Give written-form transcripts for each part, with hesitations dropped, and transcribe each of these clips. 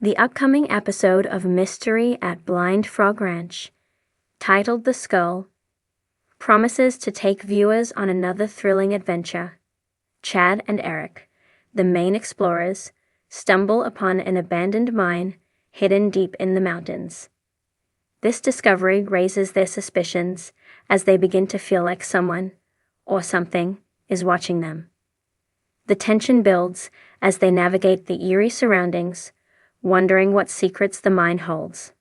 The upcoming episode of Mystery at Blind Frog Ranch, titled The Skull, promises to take viewers on another thrilling adventure. Chad and Eric, the main explorers, stumble upon an abandoned mine hidden deep in the mountains. This discovery raises their suspicions as they begin to feel like someone, or something, is watching them. The tension builds as they navigate the eerie surroundings, wondering what secrets the mine holds.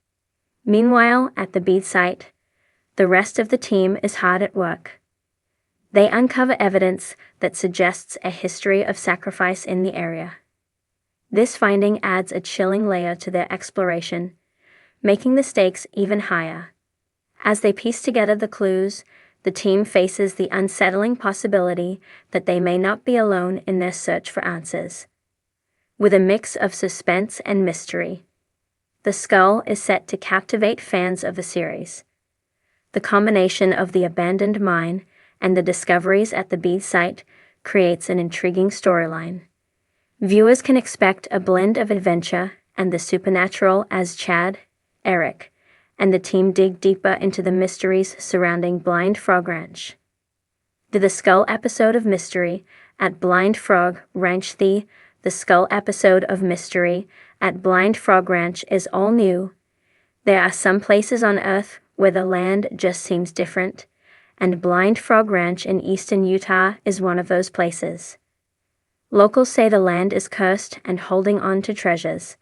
Meanwhile, at the bead site, the rest of the team is hard at work. They uncover evidence that suggests a history of sacrifice in the area. This finding adds a chilling layer to their exploration, making the stakes even higher. As they piece together the clues, the team faces the unsettling possibility that they may not be alone in their search for answers. With a mix of suspense and mystery, The Skull is set to captivate fans of the series. The combination of the abandoned mine and the discoveries at the bead site creates an intriguing storyline. Viewers can expect a blend of adventure and the supernatural as Chad, Eric, and the team dig deeper into the mysteries surrounding Blind Frog Ranch. The Skull episode of Mystery at Blind Frog Ranch. The Skull episode of Mystery at Blind Frog Ranch is all new. There are some places on Earth where the land just seems different, and Blind Frog Ranch in eastern Utah is one of those places. Locals say the land is cursed and holding on to treasures.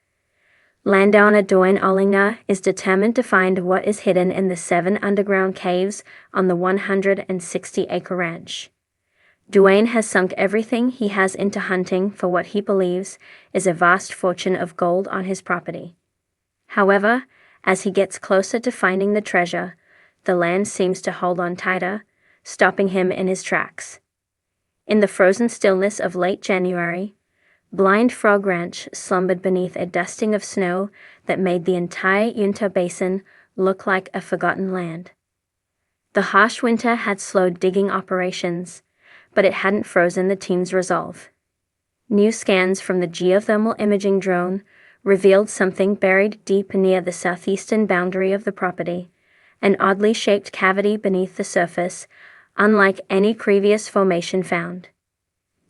Landowner Dwayne Ollinger is determined to find what is hidden in the 7 underground caves on the 160-acre ranch. Dwayne has sunk everything he has into hunting for what he believes is a vast fortune of gold on his property. However, as he gets closer to finding the treasure, the land seems to hold on tighter, stopping him in his tracks. In the frozen stillness of late January, Blind Frog Ranch slumbered beneath a dusting of snow that made the entire Uinta Basin look like a forgotten land. The harsh winter had slowed digging operations, but it hadn't frozen the team's resolve. New scans from the geothermal imaging drone revealed something buried deep near the southeastern boundary of the property, an oddly shaped cavity beneath the surface, unlike any previous formation found.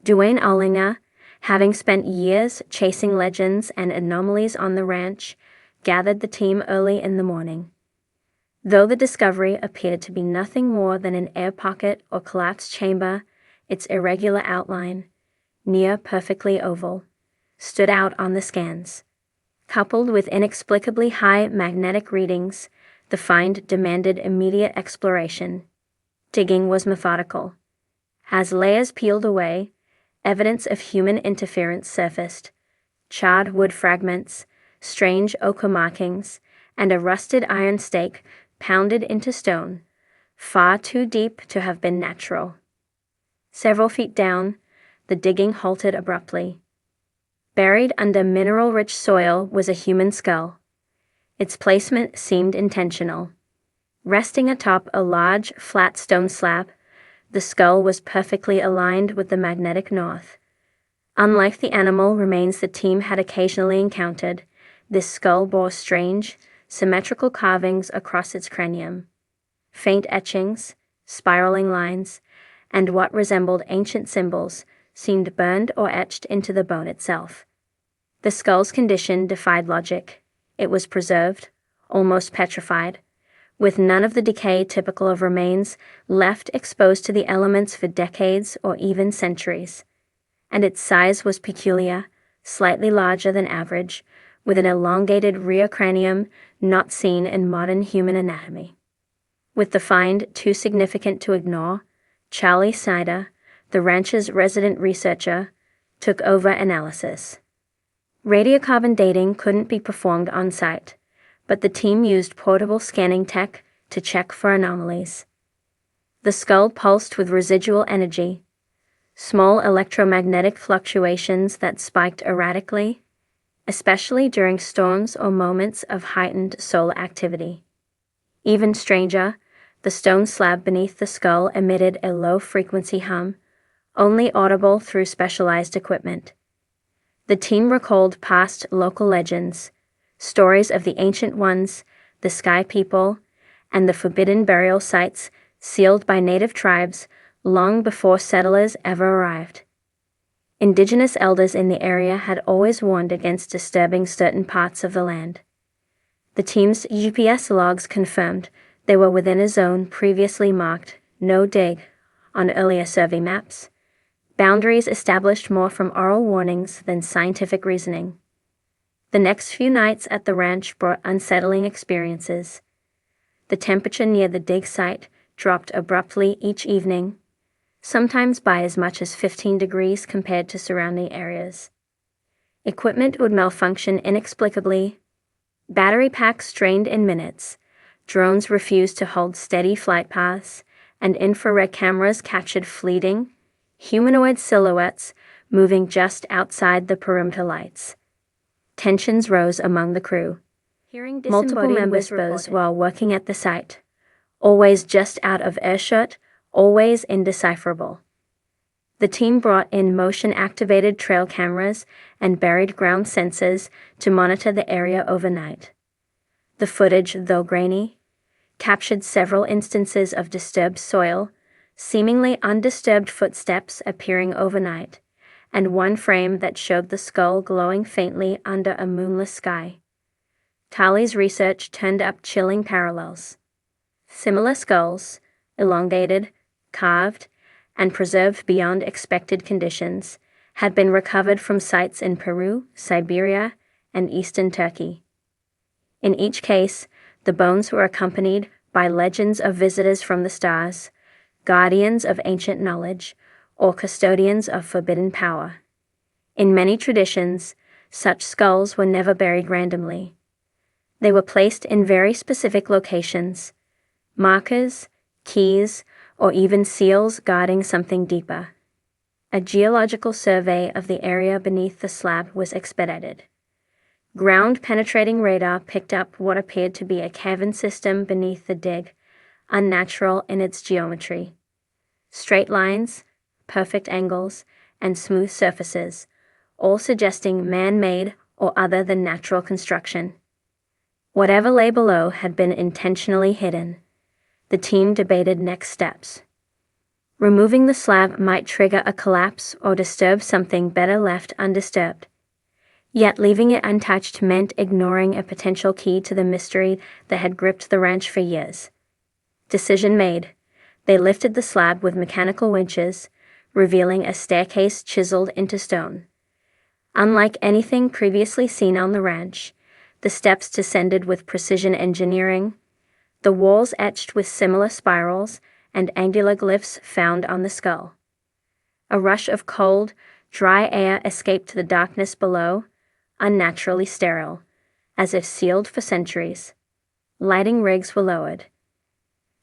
Dwayne Ollinger, having spent years chasing legends and anomalies on the ranch, gathered the team early in the morning. Though the discovery appeared to be nothing more than an air pocket or collapsed chamber, its irregular outline, near perfectly oval, stood out on the scans. Coupled with inexplicably high magnetic readings, the find demanded immediate exploration. Digging was methodical. As layers peeled away, evidence of human interference surfaced: charred wood fragments, strange ochre markings, and a rusted iron stake pounded into stone, far too deep to have been natural. Several feet down, the digging halted abruptly. Buried under mineral-rich soil was a human skull. Its placement seemed intentional. Resting atop a large, flat stone slab, the skull was perfectly aligned with the magnetic north. Unlike the animal remains the team had occasionally encountered, this skull bore strange, symmetrical carvings across its cranium. Faint etchings, spiraling lines, and what resembled ancient symbols seemed burned or etched into the bone itself. The skull's condition defied logic. It was preserved, almost petrified, with none of the decay typical of remains left exposed to the elements for decades or even centuries. And its size was peculiar, slightly larger than average, with an elongated rear cranium not seen in modern human anatomy. With the find too significant to ignore, Charlie Snyder, the ranch's resident researcher, took over analysis. Radiocarbon dating couldn't be performed on-site, but the team used portable scanning tech to check for anomalies. The skull pulsed with residual energy, small electromagnetic fluctuations that spiked erratically, especially during storms or moments of heightened solar activity. Even stranger, the stone slab beneath the skull emitted a low-frequency hum, only audible through specialized equipment. The team recalled past local legends, Stories of the Ancient Ones, the Sky People, and the forbidden burial sites sealed by native tribes long before settlers ever arrived. Indigenous elders in the area had always warned against disturbing certain parts of the land. The team's GPS logs confirmed they were within a zone previously marked No Dig on earlier survey maps, boundaries established more from oral warnings than scientific reasoning. The next few nights at the ranch brought unsettling experiences. The temperature near the dig site dropped abruptly each evening, sometimes by as much as 15 degrees compared to surrounding areas. Equipment would malfunction inexplicably. Battery packs drained in minutes, drones refused to hold steady flight paths, and infrared cameras captured fleeting, humanoid silhouettes moving just outside the perimeter lights. Tensions rose among the crew. Hearing multiple members whispers while working at the site, always just out of earshot, always indecipherable. The team brought in motion-activated trail cameras and buried ground sensors to monitor the area overnight. The footage, though grainy, captured several instances of disturbed soil, seemingly undisturbed footsteps appearing overnight, and one frame that showed the skull glowing faintly under a moonless sky. Tali's research turned up chilling parallels. Similar skulls, elongated, carved, and preserved beyond expected conditions, had been recovered from sites in Peru, Siberia, and eastern Turkey. In each case, the bones were accompanied by legends of visitors from the stars, guardians of ancient knowledge, or custodians of forbidden power. In many traditions, such skulls were never buried randomly. They were placed in very specific locations, markers, keys, or even seals guarding something deeper. A geological survey of the area beneath the slab was expedited. Ground-penetrating radar picked up what appeared to be a cavern system beneath the dig, unnatural in its geometry. Straight lines, perfect angles, and smooth surfaces, all suggesting man-made or other than natural construction. Whatever lay below had been intentionally hidden. The team debated next steps. Removing the slab might trigger a collapse or disturb something better left undisturbed. Yet leaving it untouched meant ignoring a potential key to the mystery that had gripped the ranch for years. Decision made. They lifted the slab with mechanical winches, revealing a staircase chiseled into stone. Unlike anything previously seen on the ranch, the steps descended with precision engineering, the walls etched with similar spirals and angular glyphs found on the skull. A rush of cold, dry air escaped the darkness below, unnaturally sterile, as if sealed for centuries. Lighting rigs were lowered.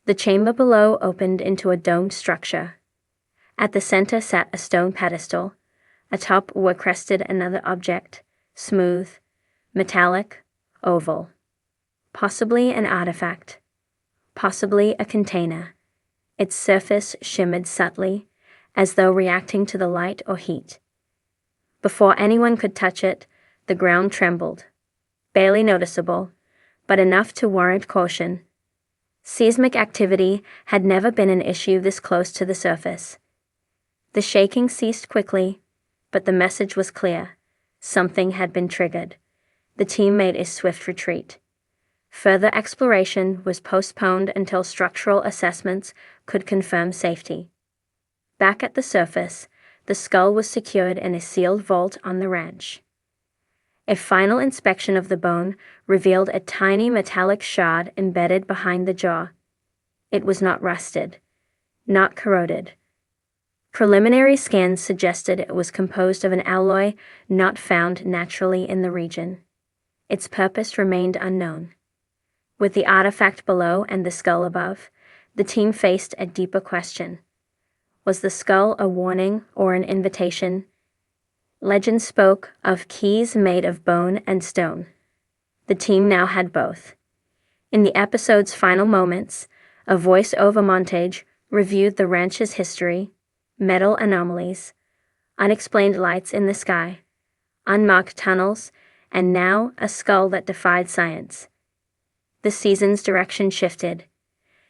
The chamber below opened into a domed structure. At the center sat a stone pedestal. Atop were crested another object, smooth, metallic, oval. Possibly an artifact. Possibly a container. Its surface shimmered subtly, as though reacting to the light or heat. Before anyone could touch it, the ground trembled. Barely noticeable, but enough to warrant caution. Seismic activity had never been an issue this close to the surface. The shaking ceased quickly, but the message was clear. Something had been triggered. The team made a swift retreat. Further exploration was postponed until structural assessments could confirm safety. Back at the surface, the skull was secured in a sealed vault on the ranch. A final inspection of the bone revealed a tiny metallic shard embedded behind the jaw. It was not rusted, not corroded. Preliminary scans suggested it was composed of an alloy not found naturally in the region. Its purpose remained unknown. With the artifact below and the skull above, the team faced a deeper question. Was the skull a warning or an invitation? Legend spoke of keys made of bone and stone. The team now had both. In the episode's final moments, a voice-over montage reviewed the ranch's history, metal anomalies, unexplained lights in the sky, unmarked tunnels, and now a skull that defied science. The season's direction shifted.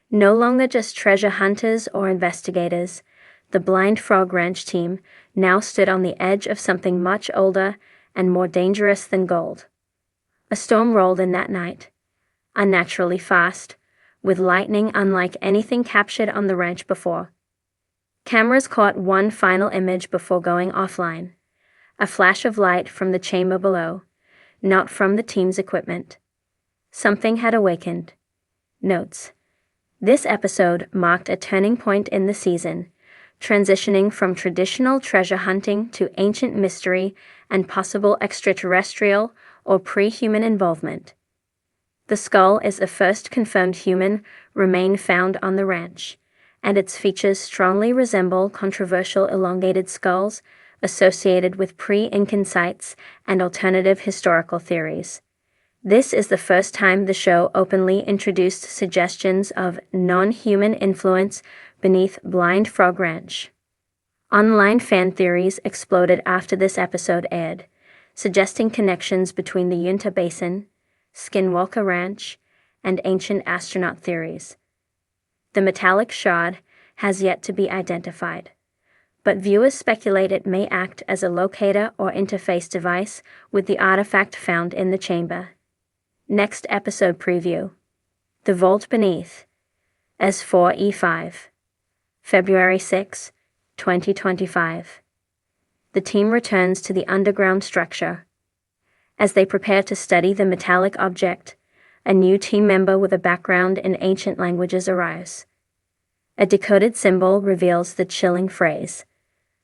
No longer just treasure hunters or investigators, the Blind Frog Ranch team now stood on the edge of something much older and more dangerous than gold. A storm rolled in that night, unnaturally fast, with lightning unlike anything captured on the ranch before. Cameras caught one final image before going offline, a flash of light from the chamber below, not from the team's equipment. Something had awakened. Notes: this episode marked a turning point in the season, transitioning from traditional treasure hunting to ancient mystery and possible extraterrestrial or pre-human involvement. The skull is the first confirmed human remain found on the ranch, and its features strongly resemble controversial elongated skulls associated with pre-Incan sites and alternative historical theories. This is the first time the show openly introduced suggestions of non-human influence beneath Blind Frog Ranch. Online fan theories exploded after this episode aired, suggesting connections between the Uinta Basin, Skinwalker Ranch, and ancient astronaut theories. The metallic shard has yet to be identified, but viewers speculate it may act as a locator or interface device with the artifact found in the chamber. Next episode preview: The Vault Beneath, S4E5, February 6, 2025. The team returns to the underground structure. As they prepare to study the metallic object, a new team member with a background in ancient languages arrives. A decoded symbol reveals the chilling phrase,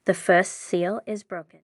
"The first seal is broken."